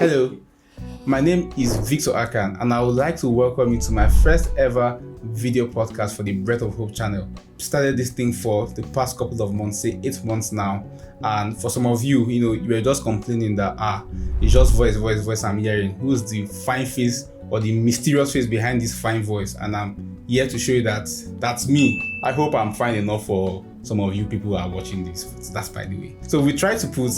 Hello, my name is Victor Akan, and I would like to welcome you to my first ever video podcast for the Breath of Hope channel. Started this thing for the past couple of months, say 8 months now, and for some of you, you were just complaining that it's just voice I'm hearing. Who's the fine face or the mysterious face behind this fine voice? And I'm here to show you that that's me. I hope I'm fine enough for some of you people who are watching this. That's by the way. So we try to put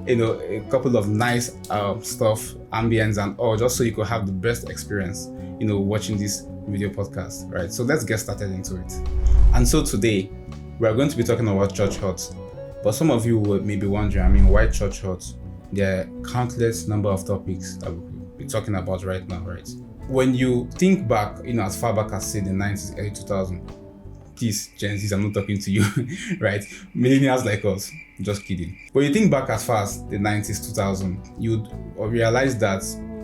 a couple of nice stuff, ambience and all, just so you could have the best experience, watching this video podcast, right? So let's get started into it. And so today, we are going to be talking about church hurt. But some of you may be wondering, why church hurt? There are countless number of topics that we'll be talking about right now, right? When you think back, as far back as say the 90s, early 2000s, please, Gen Zs, I'm not talking to you, right? Millennials like us, just kidding. When you think back as far as the 90s, 2000, you'd realize that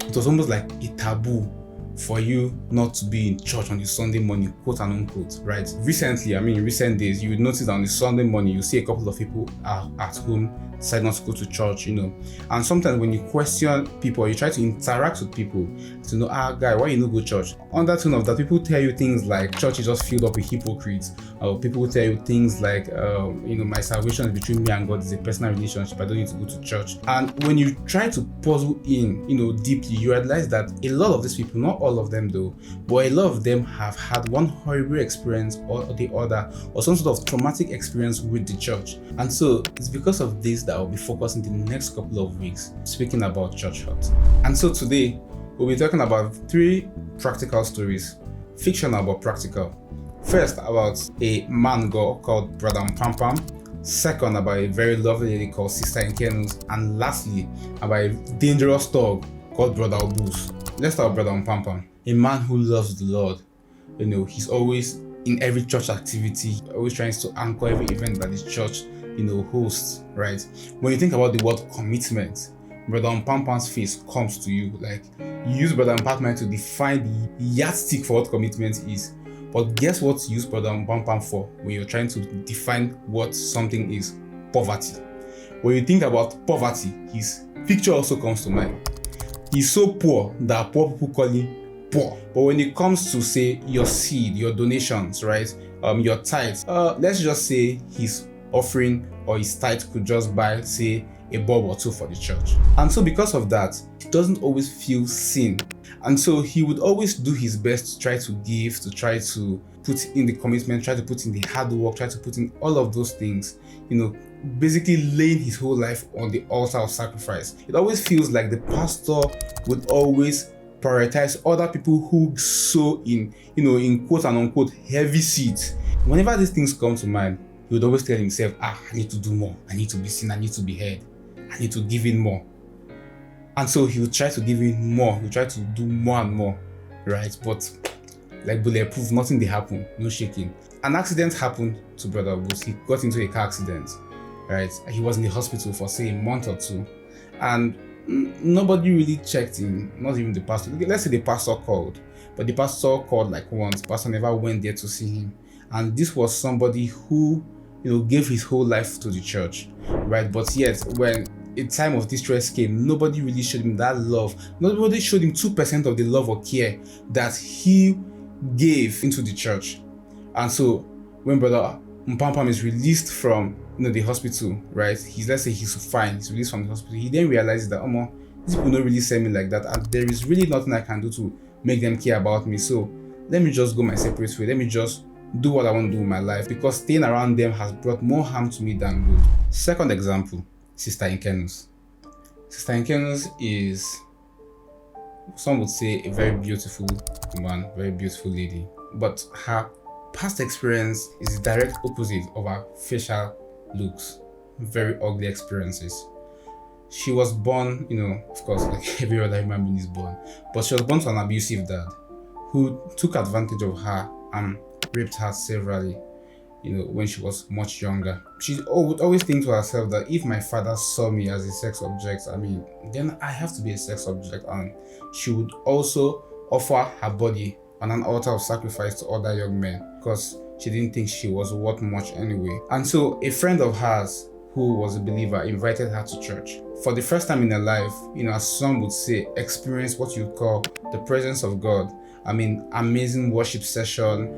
it was almost like a taboo for you not to be in church on the Sunday morning, quote and unquote, right? Recently, in recent days, you would notice that on the Sunday morning, you see a couple of people are at home, decide not to go to church, And sometimes when you question people, you try to interact with people to know, guy, why you no go church? On that tone of that, people tell you things like church is just filled up with hypocrites. Or people tell you things like, my salvation is between me and God. It's a personal relationship. I don't need to go to church. And when you try to puzzle in, deeply, you realize that a lot of these people, not all of them though, but a lot of them have had one horrible experience or the other, or some sort of traumatic experience with the church. And so it's because of this that I'll be focusing the next couple of weeks speaking about church hurt. And so today we'll be talking about 3 practical stories, fictional but practical. First, about a man called Brother Ampang. Second, about a very lovely lady called Sister Nkenus. And lastly, about a dangerous dog called Brother Obus. Let's start with Brother Ampang, a man who loves the Lord. He's always in every church activity, always trying to anchor every event that his church hosts, right? When you think about the word commitment, Brother Ampang's face comes to you. Like, you use Brother Ampang to define the yardstick for what commitment is. But guess what you use Brother Ampang for when you're trying to define what something is? Poverty. When you think about poverty, his picture also comes to mind. He's so poor that poor people call him poor. But when it comes to, say, your seed, your donations, right? Your tithes, let's just say his offering or his tithe could just buy, say, a bulb or 2 for the church. And so because of that, he doesn't always feel seen. And so he would always do his best to try to give, to try to put in the commitment, try to put in the hard work, try to put in all of those things, basically laying his whole life on the altar of sacrifice. It always feels like the pastor would always prioritize other people who sow in quote and unquote heavy seeds. Whenever these things come to mind, he would always tell himself, I need to do more. I need to be seen. I need to be heard. I need to give in more. And so he would try to give in more. He would try to do more and more, right? But like bulletproof, nothing did happen. No shaking. An accident happened to Brother Bruce. He got into a car accident, right? He was in the hospital for, say, a month or 2. And nobody really checked in, not even the pastor. Let's say the pastor called. But the pastor called like once. The pastor never went there to see him. And this was somebody who gave his whole life to the church, right? But yet, when a time of distress came, nobody really showed him that love. Nobody showed him 2% of the love or care that he gave into the church. And so, when Brother Ampang is released from the hospital, right? Let's say he's fine. He's released from the hospital. He then realizes that, these people don't really send me like that, and there is really nothing I can do to make them care about me. So let me just go my separate way. Let me just do what I want to do with my life, because staying around them has brought more harm to me than good. Second example, Sister Nkenus. Sister Nkenus is, some would say, a very beautiful woman, very beautiful lady. But her past experience is the direct opposite of her facial looks. Very ugly experiences. She was born, of course, like every other human being is born, but she was born to an abusive dad who took advantage of her and raped her severally, when she was much younger. She would always think to herself that if my father saw me as a sex object, then I have to be a sex object. And she would also offer her body on an altar of sacrifice to other young men because she didn't think she was worth much anyway. And so a friend of hers who was a believer, invited her to church. For the first time in her life, as some would say, experienced what you call the presence of God. Amazing worship session,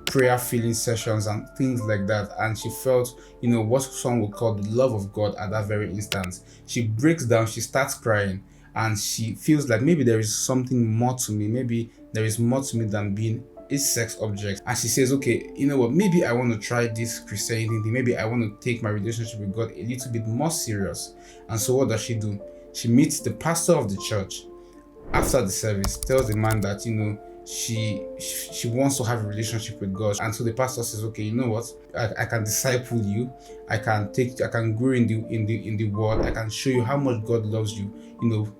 prayer filling sessions and things like that. And she felt, what some would call the love of God at that very instant. She breaks down, she starts crying, and she feels like maybe there is something more to me. Maybe there is more to me than being a sex object. And she says, okay, you know what, maybe I want to try this Christianity thing. Maybe I want to take my relationship with God a little bit more serious. And so what does she do? She meets the pastor of the church after the service, tells the man that, she wants to have a relationship with God. And so the pastor says, okay, you know what, I can disciple you, I can grow in the word, I can show you how much God loves you,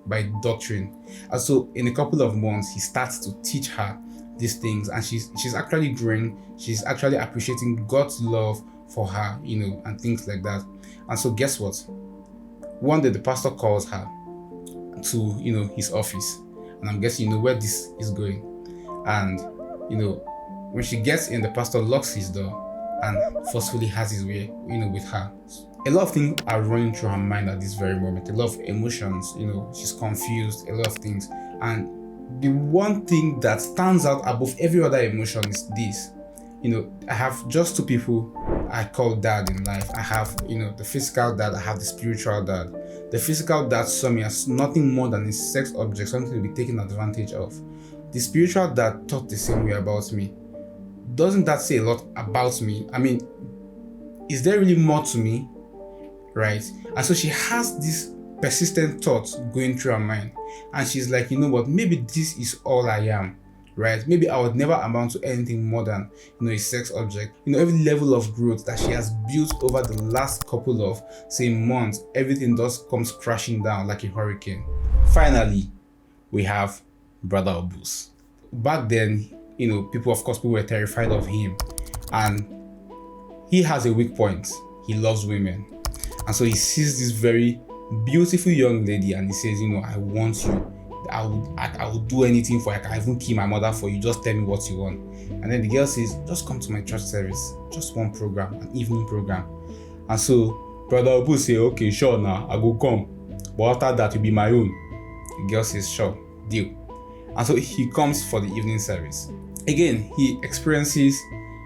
by doctrine. And so in a couple of months, he starts to teach her these things, and she's actually growing, she's actually appreciating God's love for her, and things like that. And so guess what? One day the pastor calls her to his office, and I'm guessing where this is going. And when she gets in, the pastor locks his door and forcefully has his way with her. A lot of things are running through her mind at this very moment, a lot of emotions, she's confused, a lot of things. And the one thing that stands out above every other emotion is this. I have just two people I call dad in life. I have, the physical dad, I have the spiritual dad. The physical dad saw me as nothing more than a sex object, something to be taken advantage of. The spiritual dad thought the same way about me. Doesn't that say a lot about me? Is there really more to me? Right? And so she has this persistent thoughts going through her mind. And she's like, you know what, maybe this is all I am. Right? Maybe I would never amount to anything more than, a sex object. Every level of growth that she has built over the last couple of, say, months, everything just comes crashing down like a hurricane. Finally, we have Brother Obus. Back then, people were terrified of him. And he has a weak point. He loves women. And so he sees this very beautiful young lady and he says, I want you. I will do anything for you. I can even kill my mother for you. Just tell me what you want. And then the girl says, just come to my church service. Just one program, an evening program. And so Brother Obus says, okay, sure, now I go come. But after that, will be my own. The girl says, sure, deal. And so he comes for the evening service. Again, he experiences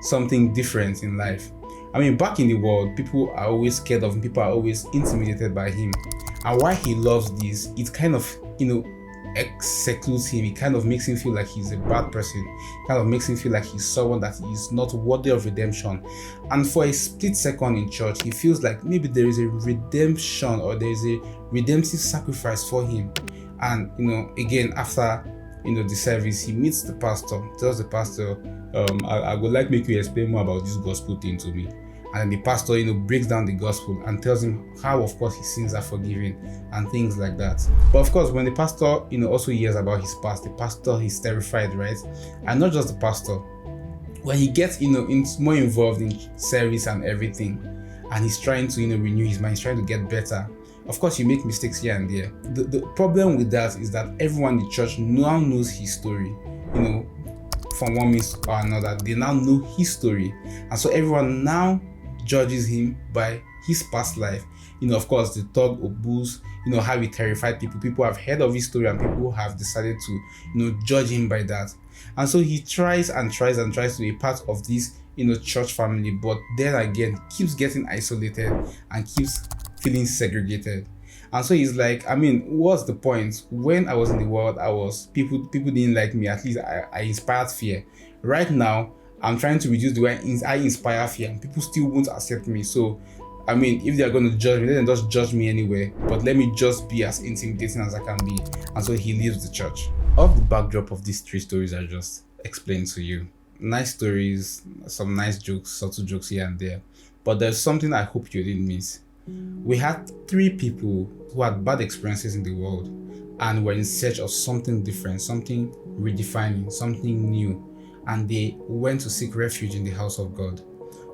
something different in life. Back in the world, people are always scared of him. People are always intimidated by him. And why he loves this, it kind of, secludes him. It kind of makes him feel like he's a bad person. It kind of makes him feel like he's someone that is not worthy of redemption. And for a split second in church, he feels like maybe there is a redemption or there is a redemptive sacrifice for him. And, again, after, the service, he meets the pastor, tells the pastor, I would like make you explain more about this gospel thing to me. And the pastor, breaks down the gospel and tells him how, of course, his sins are forgiven and things like that. But of course, when the pastor, also hears about his past, the pastor is terrified, right? And not just the pastor. When he gets, more involved in service and everything, and he's trying to, renew his mind, he's trying to get better. Of course, you make mistakes here and there. The problem with that is that everyone in the church now knows his story, from one means or another. They now know his story. And so everyone now judges him by his past life. Of course, the thug Obus, how he terrified people. People have heard of his story and people have decided to, judge him by that. And so he tries and tries and tries to be part of this, church family, but then again, keeps getting isolated and keeps feeling segregated. And so he's like, what's the point? When I was in the world, people didn't like me. At least I inspired fear. Right now, I'm trying to reduce the way I inspire fear, and people still won't accept me. So, if they're going to judge me, let them just judge me anyway. But let me just be as intimidating as I can be. And so he leaves the church. Off the backdrop of these three stories I just explained to you, nice stories, some nice jokes, subtle jokes here and there. But there's something I hope you didn't miss. We had three people who had bad experiences in the world and were in search of something different, something redefining, something new, and they went to seek refuge in the house of God.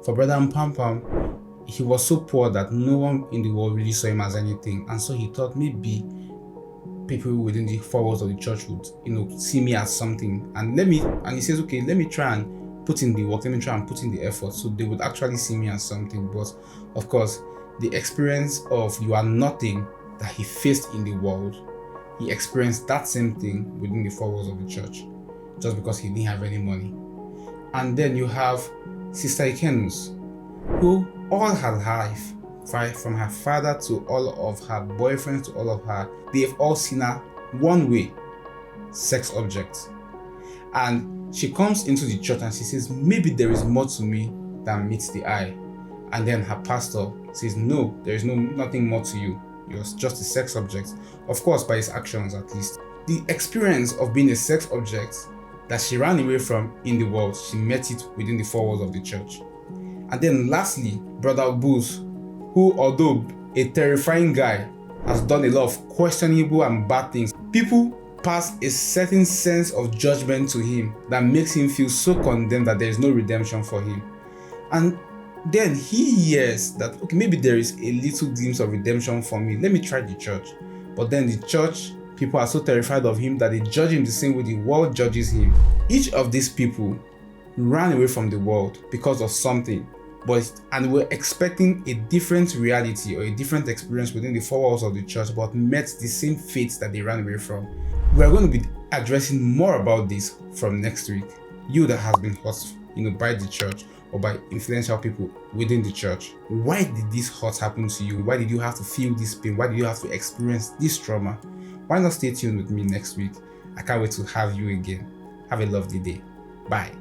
For Brother Ampang, he was so poor that no one in the world really saw him as anything, and so he thought maybe people within the four walls of the church would, see me as something, and he says, okay, let me try and put in the work, let me try and put in the effort, so they would actually see me as something. But of course, the experience of you are nothing that he faced in the world, he experienced that same thing within the four walls of the church, just because he didn't have any money. And then you have Sister Ikenus, who all her life, from her father to all of her boyfriends to all of her, they've all seen her one way, sex objects. And she comes into the church and she says, maybe there is more to me than meets the eye. And then her pastor says, no, there is nothing more to you. You're just a sex object. Of course, by his actions at least. The experience of being a sex object that she ran away from in the world, she met it within the four walls of the church. And then lastly, Brother Booth, who, although a terrifying guy, has done a lot of questionable and bad things. People pass a certain sense of judgment to him that makes him feel so condemned that there is no redemption for him. And then he hears that, okay, maybe there is a little glimpse of redemption for me. Let me try the church. But then the church, people are so terrified of him that they judge him the same way the world judges him. Each of these people ran away from the world because of something, and were expecting a different reality or a different experience within the four walls of the church, but met the same fates that they ran away from. We are going to be addressing more about this from next week. You that has been hurt, by the church or by influential people within the church. Why did this hurt happen to you? Why did you have to feel this pain? Why did you have to experience this trauma? Why not stay tuned with me next week? I can't wait to have you again. Have a lovely day. Bye.